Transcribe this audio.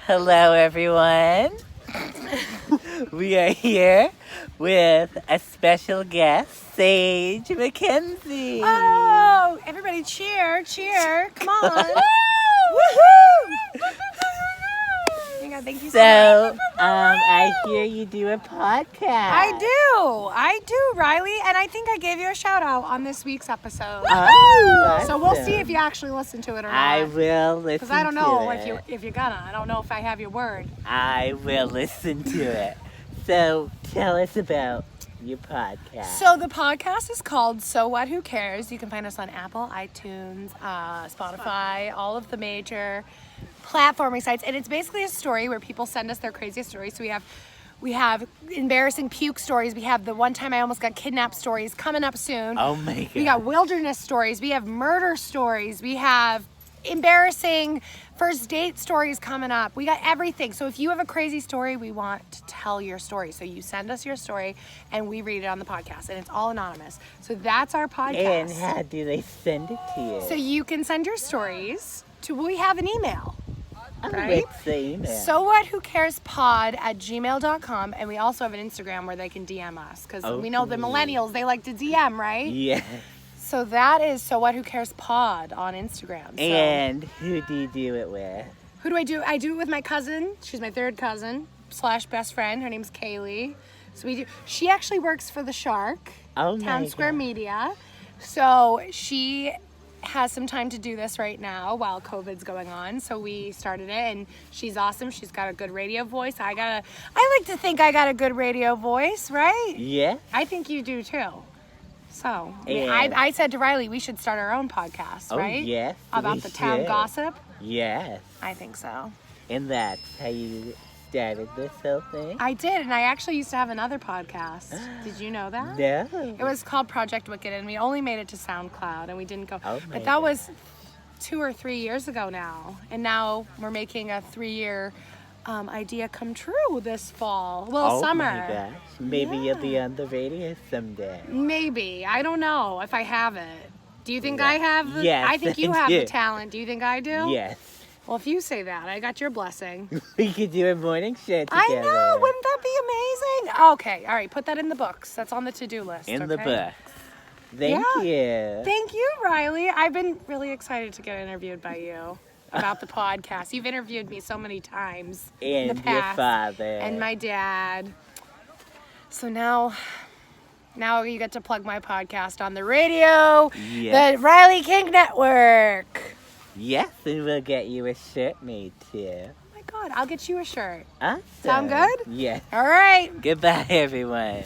Hello, everyone. We are here with a special guest, Sage MacKenzie. Oh, everybody cheer, cheer. Come on. Woohoo! Thank you so much. I hear you do a podcast. I do, Riley, and I think I gave you a shout out on this week's episode. Oh, so we'll see if you actually listen to it or not. I will listen to it. Because I don't know if you're gonna. I don't know if I have your word. I will listen to it. So tell us about your podcast. So the podcast is called So What Who Cares. You can find us on Apple, iTunes, Spotify, all of the major platforming sites, and it's basically a story where people send us their craziest stories. So we have embarrassing puke stories. We have the one time I almost got kidnapped stories coming up soon. Oh my God. We got wilderness stories. We have murder stories. We have embarrassing first date stories coming up. We got everything. So if you have a crazy story, we want to tell your story. So you send us your story and we read it on the podcast, and it's all anonymous. So that's our podcast. And how do they send it to you? So you can send your stories to, we have an email. Right? What's the email? sowhatwhocarespod@gmail.com, and we also have an Instagram where they can DM us, because we know the millennials, they like to DM, right? Yeah. So that is sowhatwhocarespod on Instagram. So. And who do you do it with? Who do? I do it with my cousin. She's my third cousin / best friend. Her name's Kaylee. So she actually works for the Shark, Town Square Media. So she has some time to do this right now while COVID's going on. So we started it, and she's awesome. She's got a good radio voice. I like to think I got a good radio voice, right? Yeah. I think you do too. So I said to Riley, we should start our own podcast, right? Oh, yes. About the town gossip. Yes. I think so. And that's how you started this whole thing? I did, and I actually used to have another podcast. Did you know that? No. It was called Project Wicked, and we only made it to SoundCloud, and we didn't go. Oh, but that was 2 or 3 years ago now, and now we're making a 3-year idea come true this fall. Well, summer. Oh my gosh. Maybe you'll be on the radio someday. Maybe. I don't know if I have it. Do you think I have the Yes, I think you have the talent. Do you think I do? Yes. Well, if you say that, I got your blessing. We could do a morning show together. I know. Wouldn't that be amazing? Okay. All right. Put that in the books. That's on the to-do list. In the books. Thank you. Thank you, Riley. I've been really excited to get interviewed by you about the podcast. You've interviewed me so many times in the past. Your father. And my dad. So now you get to plug my podcast on the radio. Yes. The Riley King Network. Yes, and we'll get you a shirt made too. Oh my God, I'll get you a shirt. Awesome. Sound good? Yes. All right. Goodbye, everyone.